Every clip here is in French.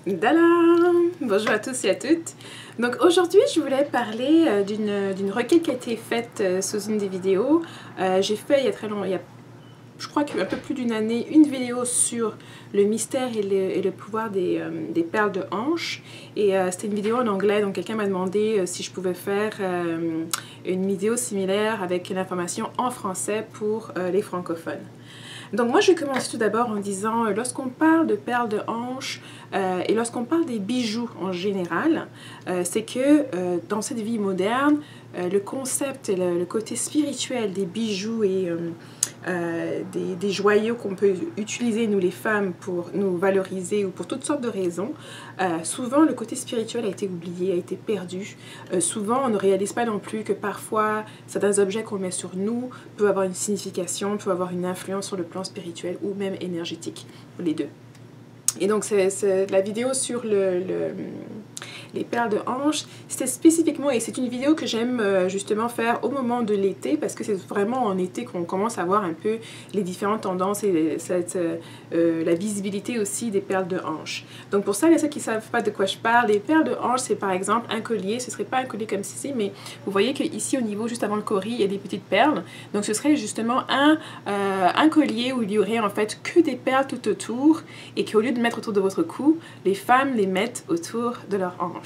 Dada! Bonjour à tous et à toutes. Donc aujourd'hui, je voulais parler d'une requête qui a été faite sous une des vidéos. J'ai fait il y a très longtemps, je crois qu'il y a un peu plus d'une année, une vidéo sur le mystère et le pouvoir des perles de hanche. Et c'était une vidéo en anglais, donc quelqu'un m'a demandé si je pouvais faire une vidéo similaire avec l'information en français pour les francophones. Donc moi je vais commencer tout d'abord en disant, lorsqu'on parle de perles de hanche et lorsqu'on parle des bijoux en général, c'est que dans cette vie moderne, le concept et le côté spirituel des bijoux et des joyaux qu'on peut utiliser nous les femmes pour nous valoriser ou pour toutes sortes de raisons, souvent le côté spirituel a été oublié, a été perdu. Souvent on ne réalise pas non plus que parfois certains objets qu'on met sur nous peuvent avoir une signification, peuvent avoir une influence sur le plan spirituel ou même énergétique, les deux. Et donc c'est la vidéo sur les perles de hanche, c'était spécifiquement, et c'est une vidéo que j'aime justement faire au moment de l'été, parce que c'est vraiment en été qu'on commence à voir un peu les différentes tendances et la visibilité aussi des perles de hanche. Donc pour ça, les ceux qui ne savent pas de quoi je parle, les perles de hanche, c'est par exemple un collier, ce ne serait pas un collier comme ceci, mais vous voyez qu'ici au niveau, juste avant le cori, il y a des petites perles. Donc ce serait justement un collier où il y aurait en fait que des perles tout autour, et qu'au lieu de mettre autour de votre cou, les femmes les mettent autour de leur hanche.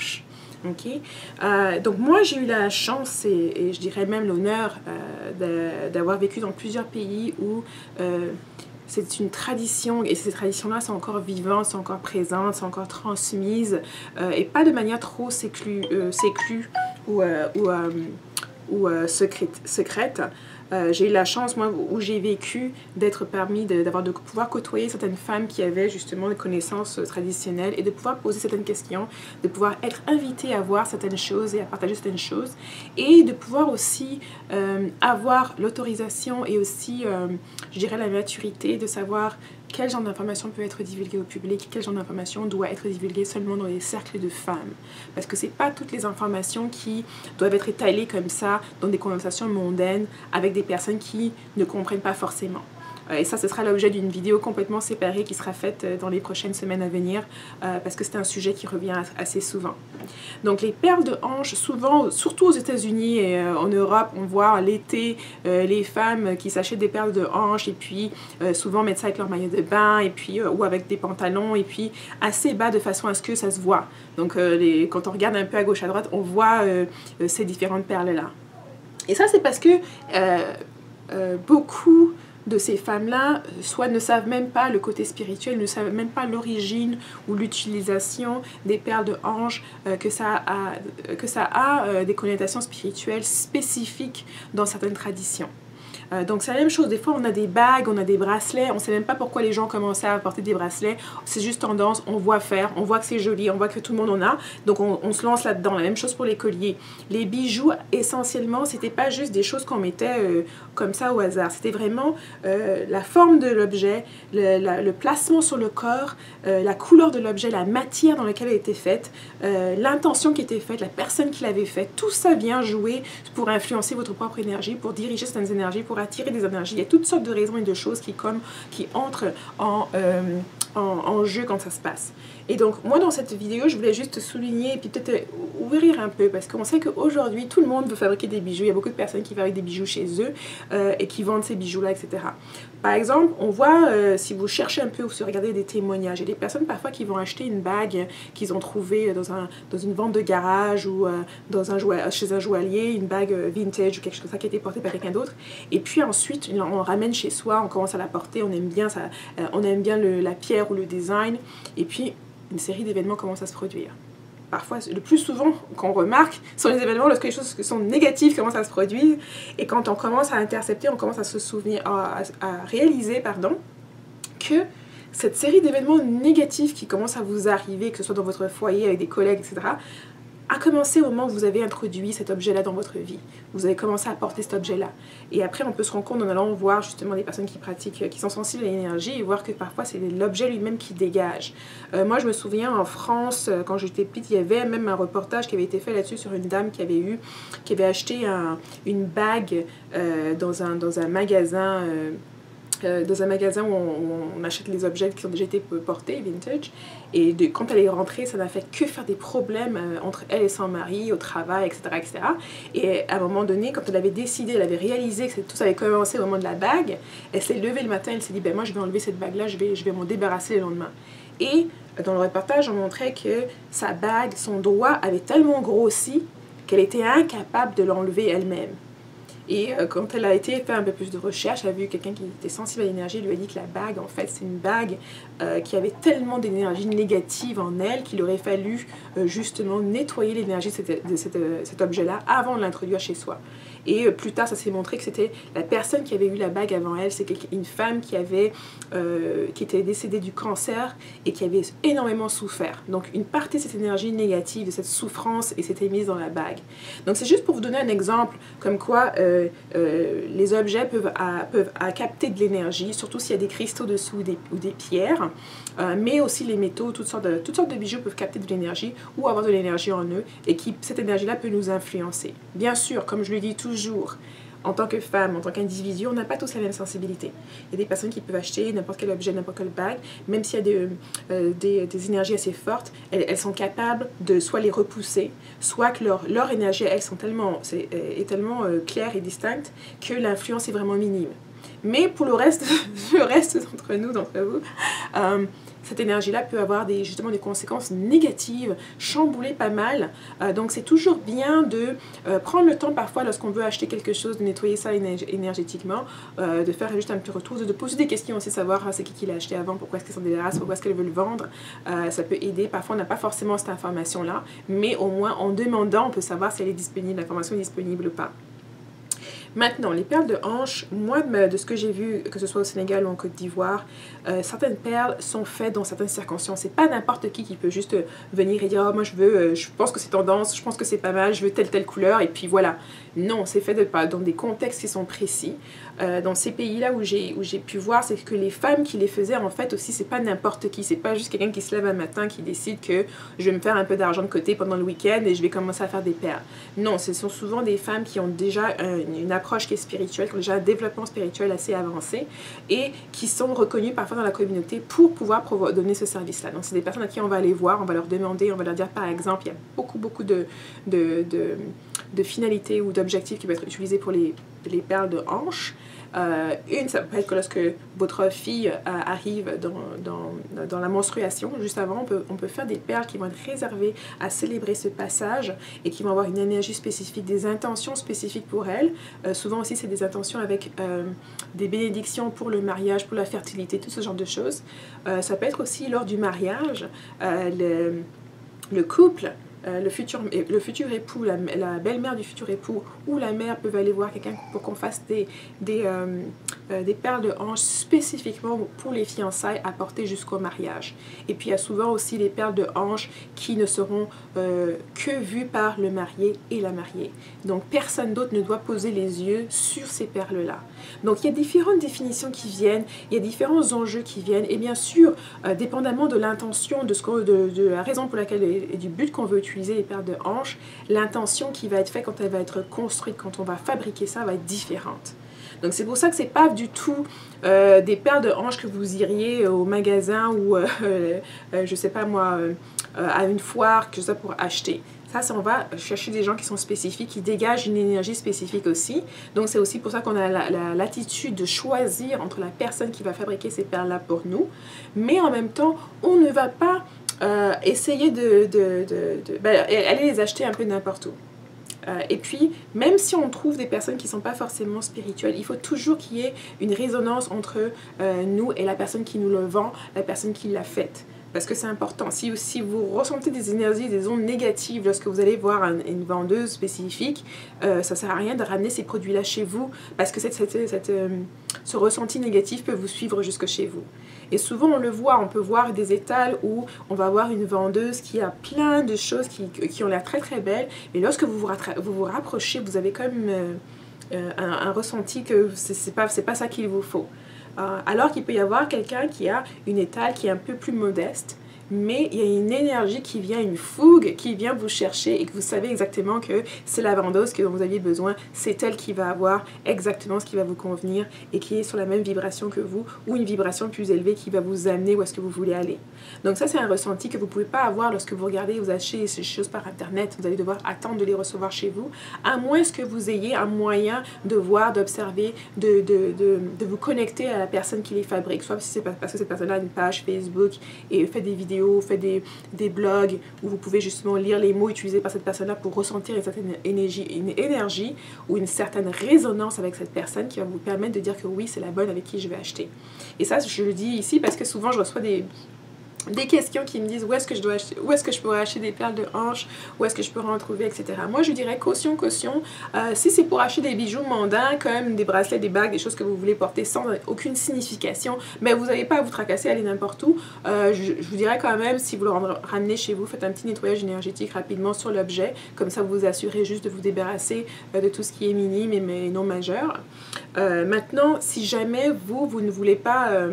Okay. Donc moi j'ai eu la chance et je dirais même l'honneur d'avoir vécu dans plusieurs pays où c'est une tradition et ces traditions-là sont encore vivantes, sont encore présentes, sont encore transmises et pas de manière trop séclue ou secrète. J'ai eu la chance, moi, où j'ai vécu, d'être permis de pouvoir côtoyer certaines femmes qui avaient justement des connaissances traditionnelles et de pouvoir poser certaines questions, de pouvoir être invitée à voir certaines choses et à partager certaines choses et de pouvoir aussi avoir l'autorisation et aussi, je dirais, la maturité de savoir quel genre d'information peut être divulguée au public, quel genre d'information doit être divulguée seulement dans les cercles de femmes. Parce que c'est pas toutes les informations qui doivent être étalées comme ça dans des conversations mondaines avec des personnes qui ne comprennent pas forcément. Et ça, ce sera l'objet d'une vidéo complètement séparée qui sera faite dans les prochaines semaines à venir parce que c'est un sujet qui revient assez souvent. Donc les perles de hanche, souvent, surtout aux États-Unis et en Europe, on voit l'été les femmes qui s'achètent des perles de hanche et puis souvent mettent ça avec leur maillot de bain et puis, ou avec des pantalons et puis assez bas de façon à ce que ça se voit. Donc quand on regarde un peu à gauche à droite, on voit ces différentes perles-là. Et ça, c'est parce que beaucoup de ces femmes-là, soit ne savent même pas le côté spirituel, ne savent même pas l'origine ou l'utilisation des perles de hanche, que ça a des connotations spirituelles spécifiques dans certaines traditions. Donc c'est la même chose, des fois on a des bagues, on a des bracelets, on ne sait même pas pourquoi les gens commençaient à porter des bracelets, c'est juste tendance, on voit faire, on voit que c'est joli, on voit que tout le monde en a, donc on se lance là-dedans. La même chose pour les colliers. Les bijoux, essentiellement, c'était pas juste des choses qu'on mettait comme ça au hasard, c'était vraiment la forme de l'objet, le placement sur le corps, la couleur de l'objet, la matière dans laquelle elle était faite, l'intention qui était faite, la personne qui l'avait faite, tout ça vient jouer pour influencer votre propre énergie, pour diriger certaines énergies, pour attirer des énergies. Il y a toutes sortes de raisons et de choses qui entrent en jeu quand ça se passe. Et donc, moi, dans cette vidéo, je voulais juste souligner et puis peut-être ouvrir un peu parce qu'on sait qu'aujourd'hui, tout le monde veut fabriquer des bijoux. Il y a beaucoup de personnes qui fabriquent des bijoux chez eux et qui vendent ces bijoux-là, etc. Par exemple, on voit, si vous cherchez un peu ou si vous regardez des témoignages, il y a des personnes parfois qui vont acheter une bague qu'ils ont trouvée dans une vente de garage ou chez un joaillier, une bague vintage ou quelque chose comme ça qui a été portée par quelqu'un d'autre. Et puis ensuite, on ramène chez soi, on commence à la porter, on aime bien, la pierre ou le design. Et puis, une série d'événements commence à se produire. Parfois, le plus souvent qu'on remarque sont les événements lorsque les choses qui sont négatives commencent à se produire et quand on commence à intercepter, on commence à se souvenir, à réaliser, pardon, que cette série d'événements négatifs qui commencent à vous arriver, que ce soit dans votre foyer avec des collègues, etc., a commencé au moment où vous avez introduit cet objet-là dans votre vie. Vous avez commencé à porter cet objet-là. Et après, on peut se rendre compte en allant voir justement des personnes qui pratiquent, qui sont sensibles à l'énergie et voir que parfois c'est l'objet lui-même qui dégage. Moi, je me souviens en France, quand j'étais petite, il y avait même un reportage qui avait été fait là-dessus sur une dame qui avait acheté une bague dans un magasin dans un magasin où on achète les objets qui ont déjà été portés, vintage. Et quand elle est rentrée, ça n'a fait que faire des problèmes entre elle et son mari, au travail, etc., etc. Et à un moment donné, quand elle avait décidé, elle avait réalisé que tout ça avait commencé au moment de la bague, elle s'est levée le matin, elle s'est dit, ben moi je vais enlever cette bague-là, je vais m'en débarrasser le lendemain. Et dans le reportage, on montrait que sa bague, son doigt avait tellement grossi qu'elle était incapable de l'enlever elle-même. Et quand elle a été faire un peu plus de recherche, elle a vu quelqu'un qui était sensible à l'énergie, lui a dit que la bague, en fait, c'est une bague qui avait tellement d'énergie négative en elle qu'il aurait fallu justement nettoyer l'énergie de cet objet-là avant de l'introduire chez soi. Et plus tard, ça s'est montré que c'était la personne qui avait eu la bague avant elle, c'est une femme qui était décédée du cancer et qui avait énormément souffert. Donc une partie de cette énergie négative, de cette souffrance, et s'était mise dans la bague. Donc c'est juste pour vous donner un exemple, comme quoi les objets peuvent capter de l'énergie, surtout s'il y a des cristaux dessous ou des pierres, mais aussi les métaux, toutes sortes de bijoux peuvent capter de l'énergie ou avoir de l'énergie en eux, et cette énergie-là peut nous influencer. Bien sûr, comme je le dis toujours, en tant que femme, en tant qu'individu, on n'a pas tous la même sensibilité. Il y a des personnes qui peuvent acheter n'importe quel objet, n'importe quelle bague, même s'il y a des énergies assez fortes, elles sont capables de soit les repousser, soit que leur énergie, elles sont est tellement claire et distincte que l'influence est vraiment minime. Mais pour le reste d'entre nous, d'entre vous, cette énergie-là peut avoir justement des conséquences négatives, chambouler pas mal. Donc c'est toujours bien de prendre le temps parfois lorsqu'on veut acheter quelque chose, de nettoyer ça énergétiquement, de faire juste un petit retour, de poser des questions aussi, savoir c'est qui l'a acheté avant, pourquoi est-ce qu'elle s'en débarrasse, pourquoi est-ce qu'elle veut le vendre. Ça peut aider. Parfois on n'a pas forcément cette information-là, mais au moins en demandant, on peut savoir si elle est disponible, l'information est disponible ou pas. Maintenant, les perles de hanche, moi, de ce que j'ai vu, que ce soit au Sénégal ou en Côte d'Ivoire, certaines perles sont faites dans certaines circonstances. C'est pas n'importe qui peut juste venir et dire « Oh, moi, je pense que c'est tendance, je pense que c'est pas mal, je veux telle couleur, et puis voilà. » Non, c'est fait dans des contextes qui sont précis. Dans ces pays-là où j'ai pu voir, c'est que les femmes qui les faisaient, en fait, aussi, c'est pas n'importe qui. C'est pas juste quelqu'un qui se lève un matin, qui décide que je vais me faire un peu d'argent de côté pendant le week-end et je vais commencer à faire des perles. Non, ce sont souvent des femmes qui ont déjà une approche qui est spirituelle, qui ont déjà un développement spirituel assez avancé et qui sont reconnues parfois dans la communauté pour pouvoir donner ce service-là. Donc, c'est des personnes à qui on va aller voir, on va leur demander, on va leur dire, par exemple, il y a beaucoup de finalités ou d'objectifs qui peuvent être utilisés pour les perles de hanche. Une, ça peut être que lorsque votre fille arrive dans la menstruation, juste avant, on peut faire des perles qui vont être réservées à célébrer ce passage et qui vont avoir une énergie spécifique, des intentions spécifiques pour elle. Souvent aussi, c'est des intentions avec des bénédictions pour le mariage, pour la fertilité, tout ce genre de choses. Ça peut être aussi lors du mariage, le couple, le futur époux, la belle-mère du futur époux ou la mère peuvent aller voir quelqu'un pour qu'on fasse des perles de hanche spécifiquement pour les fiançailles à porter jusqu'au mariage. Et puis il y a souvent aussi les perles de hanche qui ne seront que vues par le marié et la mariée. Donc personne d'autre ne doit poser les yeux sur ces perles-là. Donc il y a différentes définitions qui viennent, il y a différents enjeux qui viennent et bien sûr, dépendamment de l'intention, de la raison pour laquelle et du but qu'on veut utiliser les perles de hanche, l'intention qui va être faite quand elle va être construite, quand on va fabriquer ça, va être différente. Donc c'est pour ça que c'est pas du tout des perles de hanche que vous iriez au magasin ou je sais pas moi à une foire que ça pour acheter. Ça, on va chercher des gens qui sont spécifiques, qui dégagent une énergie spécifique aussi. Donc c'est aussi pour ça qu'on a l'attitude de choisir entre la personne qui va fabriquer ces perles-là pour nous. Mais en même temps, on ne va pas essayer aller les acheter un peu n'importe où. Et puis, même si on trouve des personnes qui ne sont pas forcément spirituelles, il faut toujours qu'il y ait une résonance entre nous et la personne qui nous le vend, la personne qui l'a faite. Parce que c'est important. Si vous ressentez des énergies, des ondes négatives lorsque vous allez voir une vendeuse spécifique, ça ne sert à rien de ramener ces produits-là chez vous parce que ce ressenti négatif peut vous suivre jusque chez vous. Et souvent, on le voit, on peut voir des étals où on va voir une vendeuse qui a plein de choses qui ont l'air très très belles. Et lorsque vous vous rapprochez, vous avez quand même un ressenti que c'est pas ça qu'il vous faut. Alors qu'il peut y avoir quelqu'un qui a une étale qui est un peu plus modeste, mais il y a une énergie qui vient, une fougue qui vient vous chercher et que vous savez exactement que c'est la vendeuse dont vous aviez besoin, c'est elle qui va avoir exactement ce qui va vous convenir et qui est sur la même vibration que vous, ou une vibration plus élevée qui va vous amener où est-ce que vous voulez aller. Donc ça, c'est un ressenti que vous ne pouvez pas avoir lorsque vous regardez et vous achetez ces choses par Internet. Vous allez devoir attendre de les recevoir chez vous, à moins que vous ayez un moyen de voir, d'observer, de vous connecter à la personne qui les fabrique. Soit si c'est parce que cette personne a une page Facebook et fait des vidéos, fait des blogs où vous pouvez justement lire les mots utilisés par cette personne-là pour ressentir une certaine énergie ou une certaine résonance avec cette personne qui va vous permettre de dire que oui, c'est la bonne avec qui je vais acheter. Et ça, je le dis ici parce que souvent je reçois des questions qui me disent où est-ce que je dois acheter, où est-ce que je pourrais acheter des perles de hanche, où est-ce que je pourrais en trouver, etc. Moi, je dirais caution, caution. Si c'est pour acheter des bijoux mondains, comme des bracelets, des bagues, des choses que vous voulez porter sans aucune signification, mais vous n'avez pas à vous tracasser, aller n'importe où, je vous dirais quand même, si vous le ramenez chez vous, faites un petit nettoyage énergétique rapidement sur l'objet, comme ça vous vous assurez juste de vous débarrasser de tout ce qui est minime et non majeur. Maintenant, si jamais vous ne voulez pas,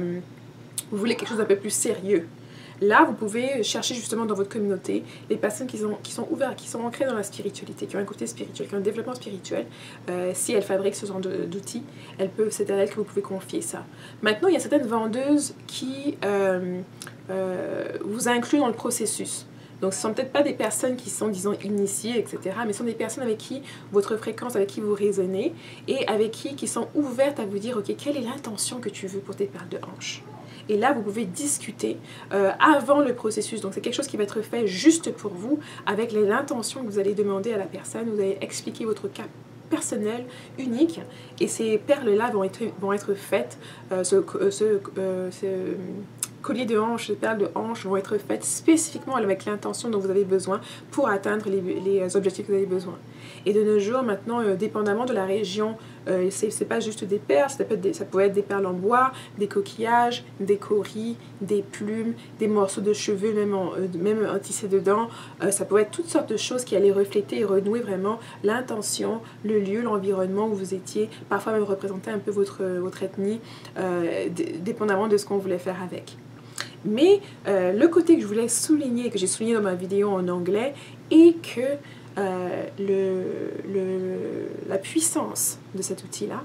vous voulez quelque chose d'un peu plus sérieux, là, vous pouvez chercher justement dans votre communauté les personnes qui sont ouvertes, qui sont ancrées dans la spiritualité, qui ont un côté spirituel, qui ont un développement spirituel. Si elles fabriquent ce genre d'outils, c'est à elles que vous pouvez confier ça. Maintenant, il y a certaines vendeuses qui vous incluent dans le processus. Donc, ce ne sont peut-être pas des personnes qui sont, disons, initiées, etc., mais ce sont des personnes avec qui votre fréquence, avec qui vous raisonnez et avec qui sont ouvertes à vous dire, OK, quelle est l'intention que tu veux pour tes perles de hanche? Et là, vous pouvez discuter avant le processus. Donc, c'est quelque chose qui va être fait juste pour vous, avec l'intention que vous allez demander à la personne. Vous allez expliquer votre cas personnel, unique. Et ces perles-là vont être faites, colliers de hanches, les perles de hanches vont être faites spécifiquement avec l'intention dont vous avez besoin pour atteindre les objectifs que vous avez besoin. Et de nos jours, maintenant, dépendamment de la région, c'est pas juste des perles, ça peut être des perles en bois, des coquillages, des cauris, des plumes, des morceaux de cheveux, même tissés dedans. Ça peut être toutes sortes de choses qui allaient refléter et renouer vraiment l'intention, le lieu, l'environnement où vous étiez, parfois même représenter un peu votre ethnie, dépendamment de ce qu'on voulait faire avec. Mais le côté que je voulais souligner, que j'ai souligné dans ma vidéo en anglais, est que la puissance de cet outil-là,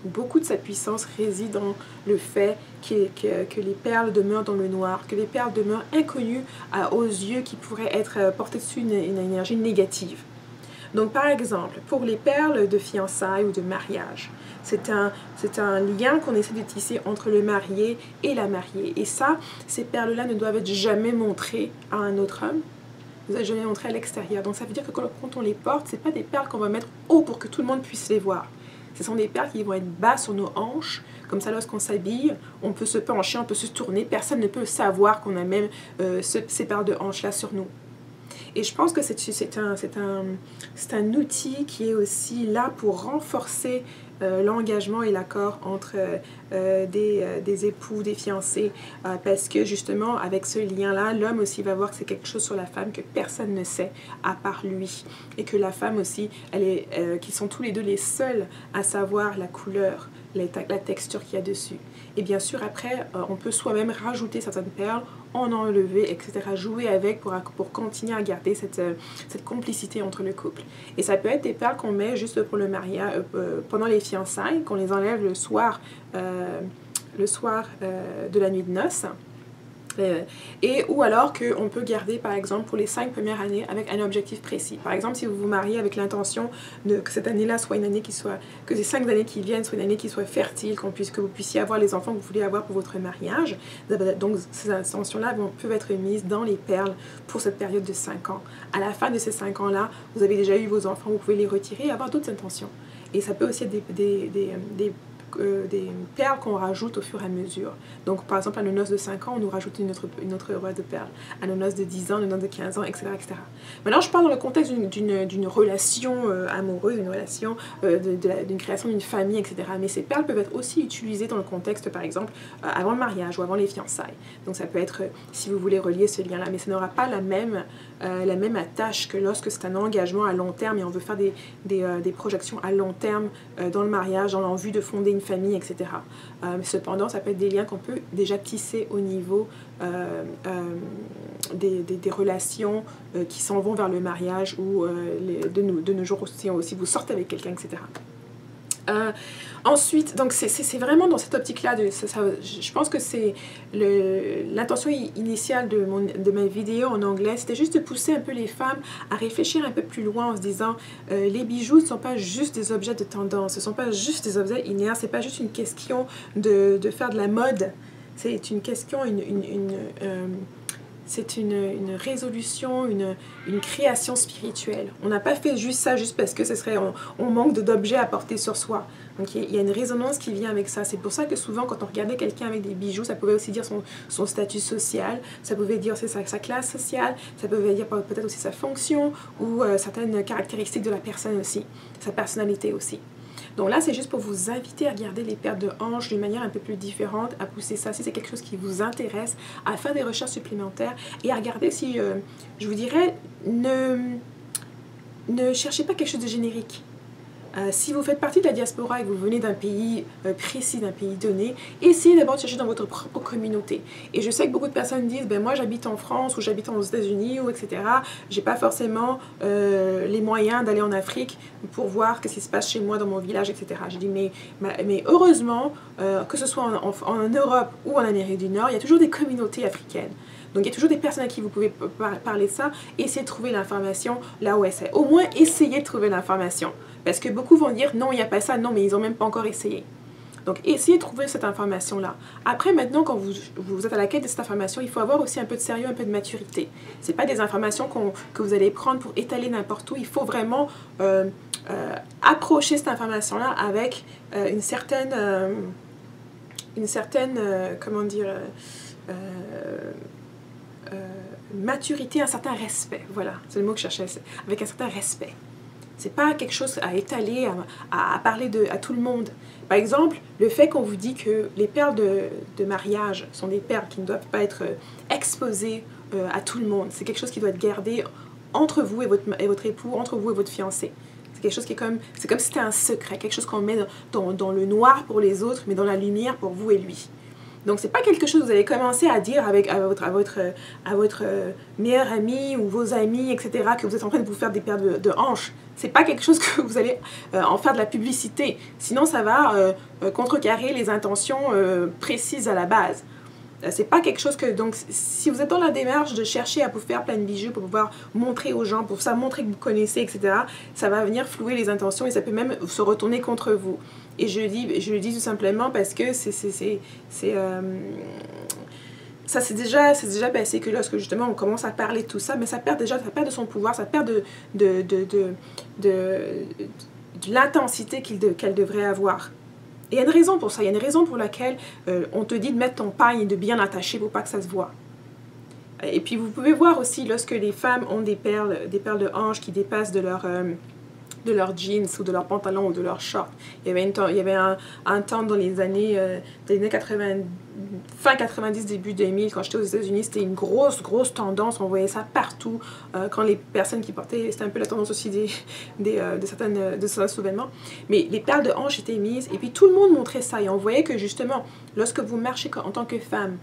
beaucoup de sa puissance réside dans le fait que les perles demeurent dans le noir, que les perles demeurent inconnues aux yeux qui pourraient être portées dessus une énergie négative. Donc, par exemple, pour les perles de fiançailles ou de mariage, c'est un lien qu'on essaie de tisser entre le marié et la mariée. Et ça, ces perles-là ne doivent être jamais montrées à un autre homme, ne doivent être jamais montrées à l'extérieur. Donc, ça veut dire que quand on les porte, ce n'est pas des perles qu'on va mettre haut pour que tout le monde puisse les voir. Ce sont des perles qui vont être bas sur nos hanches. Comme ça, lorsqu'on s'habille, on peut se pencher, on peut se tourner. Personne ne peut savoir qu'on a même ces perles de hanches-là sur nous. Et je pense que c'est un outil qui est aussi là pour renforcer l'engagement et l'accord entre des époux, des fiancés, parce que justement, avec ce lien-là, l'homme aussi va voir que c'est quelque chose sur la femme que personne ne sait à part lui. Et que la femme aussi, qu'ils sont tous les deux les seuls à savoir la couleur, la texture qu'il y a dessus. Et bien sûr, après, on peut soi-même rajouter certaines perles, en enlever, etc. Jouer avec pour continuer à garder cette complicité entre le couple. Et ça peut être des perles qu'on met juste pour le mariage, pendant les fiançailles, qu'on les enlève le soir de la nuit de noces. Ou alors qu'on peut garder par exemple pour les 5 premières années avec un objectif précis. Par exemple, si vous vous mariez avec l'intention que cette année-là soit une année que ces 5 années qui viennent soient une année qui soit fertile, que vous puissiez avoir les enfants que vous voulez avoir pour votre mariage, donc ces intentions-là peuvent être mises dans les perles pour cette période de 5 ans. À la fin de ces 5 ans-là, vous avez déjà eu vos enfants, vous pouvez les retirer et avoir d'autres intentions. Et ça peut aussi être des perles qu'on rajoute au fur et à mesure. Donc par exemple à nos noces de 5 ans, on nous rajoute une autre roue de perles. À nos noces de 10 ans, nos noces de 15 ans, etc. etc. Maintenant je parle dans le contexte d'une relation amoureuse, d'une relation, d'une création d'une famille, etc. Mais ces perles peuvent être aussi utilisées dans le contexte par exemple avant le mariage ou avant les fiançailles. Donc ça peut être si vous voulez relier ce lien-là, mais ça n'aura pas la même attache que lorsque c'est un engagement à long terme et on veut faire des projections à long terme dans le mariage, dans l'envie de fonder une famille, etc. Mais cependant, ça peut être des liens qu'on peut déjà tisser au niveau des relations qui s'en vont vers le mariage ou de nos jours aussi vous sortez avec quelqu'un, etc. Ensuite, donc c'est vraiment dans cette optique-là, je pense que c'est l'intention initiale de ma vidéo en anglais, c'était juste de pousser un peu les femmes à réfléchir un peu plus loin en se disant les bijoux ne sont pas juste des objets de tendance, ce ne sont pas juste des objets inertes, c'est pas juste une question de faire de la mode, c'est une question, c'est une résolution, une création spirituelle. On n'a pas fait juste ça juste parce que on manque d'objets à porter sur soi. Donc il y a une résonance qui vient avec ça. C'est pour ça que souvent quand on regardait quelqu'un avec des bijoux, ça pouvait aussi dire son statut social, ça pouvait dire sa classe sociale, ça pouvait dire peut-être aussi sa fonction ou certaines caractéristiques de la personne aussi, sa personnalité aussi. Donc là, c'est juste pour vous inviter à regarder les perles de hanche d'une manière un peu plus différente, à pousser ça si c'est quelque chose qui vous intéresse, à faire des recherches supplémentaires et à regarder si, je vous dirais, ne cherchez pas quelque chose de générique. Si vous faites partie de la diaspora et que vous venez d'un pays précis, d'un pays donné, essayez d'abord de chercher dans votre propre communauté. Et je sais que beaucoup de personnes disent, ben moi j'habite en France ou j'habite aux États-Unis ou etc. J'ai pas forcément les moyens d'aller en Afrique pour voir ce qui se passe chez moi dans mon village, etc. Je dis, mais heureusement, que ce soit en Europe ou en Amérique du Nord, il y a toujours des communautés africaines. Donc il y a toujours des personnes à qui vous pouvez parler de ça, essayez de trouver l'information là où elle est. Au moins, essayez de trouver l'information. Parce que beaucoup vont dire, non, il n'y a pas ça, non, mais ils n'ont même pas encore essayé. Donc, essayez de trouver cette information-là. Après, maintenant, quand vous êtes à la quête de cette information, il faut avoir aussi un peu de sérieux, un peu de maturité. Ce n'est pas des informations que vous allez prendre pour étaler n'importe où. Il faut vraiment approcher cette information-là avec une certaine comment dire, maturité, un certain respect. Voilà, c'est le mot que je cherchais, avec un certain respect. C'est pas quelque chose à étaler, à parler à tout le monde. Par exemple, le fait qu'on vous dit que les perles de mariage sont des perles qui ne doivent pas être exposées à tout le monde. C'est quelque chose qui doit être gardé entre vous et votre époux, entre vous et votre fiancé. C'est quelque chose qui est c'est comme si c'était un secret, quelque chose qu'on met dans le noir pour les autres, mais dans la lumière pour vous et lui. Donc, c'est pas quelque chose que vous allez commencer à dire à votre meilleur ami ou vos amis, etc., que vous êtes en train de vous faire des perles de hanches. C'est pas quelque chose que vous allez en faire de la publicité. Sinon, ça va contrecarrer les intentions précises à la base. C'est pas quelque chose que... Donc, si vous êtes dans la démarche de chercher à vous faire plein de bijoux pour pouvoir montrer aux gens, pour ça montrer que vous connaissez, etc., ça va venir flouer les intentions et ça peut même se retourner contre vous. Et je le dis tout simplement parce que ça c'est déjà passé que lorsque justement on commence à parler de tout ça, mais ça perd de son pouvoir, ça perd de l'intensité qu'elle devrait avoir. Et il y a une raison pour ça, il y a une raison pour laquelle on te dit de mettre ton pagne et de bien l'attacher pour pas que ça se voit. Et puis vous pouvez voir aussi lorsque les femmes ont des perles de hanche qui dépassent de leurs jeans ou de leurs pantalons ou de leurs shorts. Il y avait un temps dans les années 80, fin 90, début 2000, quand j'étais aux États-Unis, c'était une grosse tendance. On voyait ça partout. Quand les personnes qui portaient, c'était un peu la tendance aussi de certains souvenirs. Mais les perles de hanche étaient mises et puis tout le monde montrait ça. Et on voyait que justement, lorsque vous marchez en tant que femme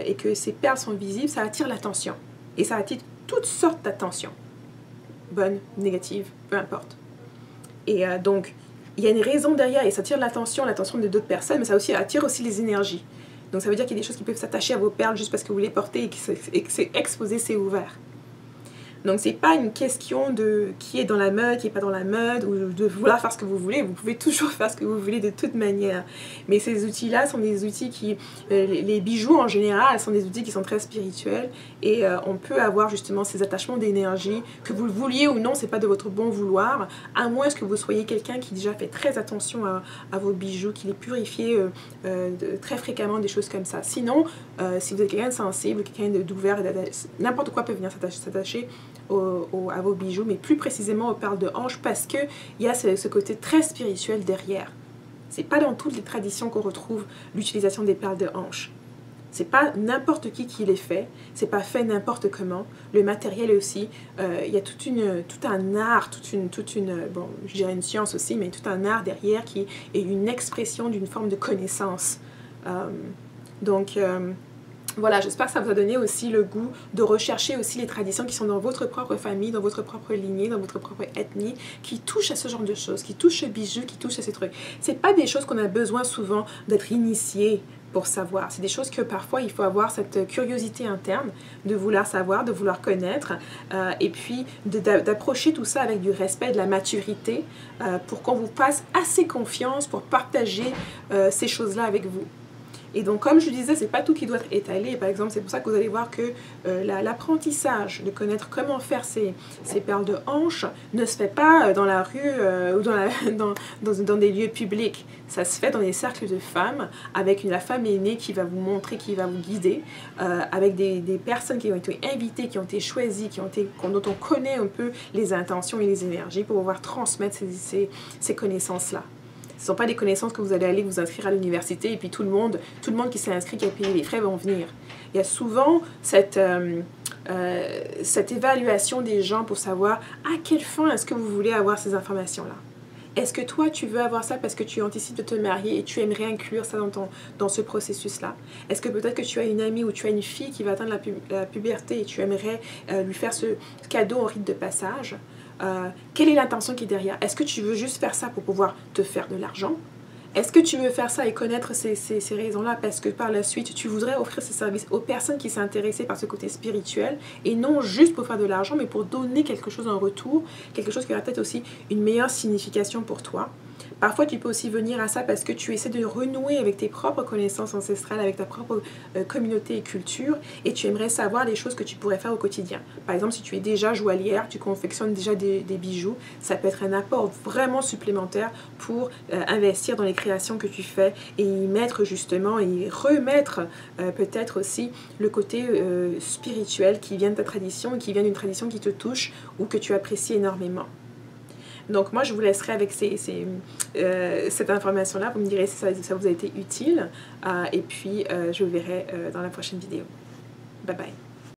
et que ces perles sont visibles, ça attire l'attention. Et ça attire toutes sortes d'attention. Bonne, négative, peu importe. Et donc, il y a une raison derrière et ça attire l'attention de d'autres personnes, mais ça attire aussi les énergies. Donc ça veut dire qu'il y a des choses qui peuvent s'attacher à vos perles juste parce que vous les portez et que c'est exposé, c'est ouvert. Donc c'est pas une question de qui est dans la mode, qui est pas dans la mode, ou de vouloir faire ce que vous voulez. Vous pouvez toujours faire ce que vous voulez de toute manière. Mais ces outils-là sont des outils qui... les bijoux en général sont des outils qui sont très spirituels et on peut avoir justement ces attachements d'énergie, que vous le vouliez ou non, c'est pas de votre bon vouloir, à moins que vous soyez quelqu'un qui déjà fait très attention à vos bijoux, qui les purifie très fréquemment, des choses comme ça. Sinon, si vous êtes quelqu'un de sensible, quelqu'un d'ouvert, n'importe quoi peut venir s'attacher à vos bijoux, mais plus précisément aux perles de hanche parce qu'il y a ce côté très spirituel derrière. C'est pas dans toutes les traditions qu'on retrouve l'utilisation des perles de hanche. C'est pas n'importe qui les fait, c'est pas fait n'importe comment. Le matériel est aussi, il y a tout un art, bon, je dirais une science aussi, mais tout un art derrière qui est une expression d'une forme de connaissance. Donc, voilà, j'espère que ça vous a donné aussi le goût de rechercher aussi les traditions qui sont dans votre propre famille, dans votre propre lignée, dans votre propre ethnie, qui touchent à ce genre de choses, qui touchent aux bijoux, qui touchent à ces trucs. C'est pas des choses qu'on a besoin souvent d'être initié pour savoir. C'est des choses que parfois il faut avoir cette curiosité interne de vouloir savoir, de vouloir connaître et puis d'approcher tout ça avec du respect, de la maturité pour qu'on vous fasse assez confiance pour partager ces choses-là avec vous. Et donc, comme je disais, c'est pas tout qui doit être étalé. Par exemple, c'est pour ça que vous allez voir que l'apprentissage de connaître comment faire ces perles de hanche ne se fait pas dans la rue ou dans des lieux publics. Ça se fait dans des cercles de femmes, avec la femme aînée qui va vous montrer, qui va vous guider, avec des personnes qui ont été invitées, qui ont été choisies, dont on connaît un peu les intentions et les énergies pour pouvoir transmettre ces connaissances-là. Ce ne sont pas des connaissances que vous allez aller vous inscrire à l'université et puis tout le monde qui s'est inscrit, qui a payé les frais vont venir. Il y a souvent cette évaluation des gens pour savoir à quelle fin est-ce que vous voulez avoir ces informations-là. Est-ce que toi, tu veux avoir ça parce que tu anticipes de te marier et tu aimerais inclure ça dans ce processus-là? Est-ce que peut-être que tu as une amie ou tu as une fille qui va atteindre la puberté et tu aimerais lui faire ce cadeau en rite de passage? Quelle est l'intention qui est derrière? Est-ce que tu veux juste faire ça pour pouvoir te faire de l'argent? Est-ce que tu veux faire ça et connaître ces raisons-là parce que par la suite, tu voudrais offrir ces services aux personnes qui sont intéressées par ce côté spirituel et non juste pour faire de l'argent, mais pour donner quelque chose en retour, quelque chose qui aura peut-être aussi une meilleure signification pour toi? Parfois, tu peux aussi venir à ça parce que tu essaies de renouer avec tes propres connaissances ancestrales, avec ta propre communauté et culture, et tu aimerais savoir les choses que tu pourrais faire au quotidien. Par exemple, si tu es déjà joaillière, tu confectionnes déjà des bijoux, ça peut être un apport vraiment supplémentaire pour investir dans les créations que tu fais et y mettre justement, et remettre peut-être aussi le côté spirituel qui vient de ta tradition, qui vient d'une tradition qui te touche ou que tu apprécies énormément. Donc moi, je vous laisserai avec cette information-là. Vous me direz si ça vous a été utile. Et puis, je vous verrai dans la prochaine vidéo. Bye bye.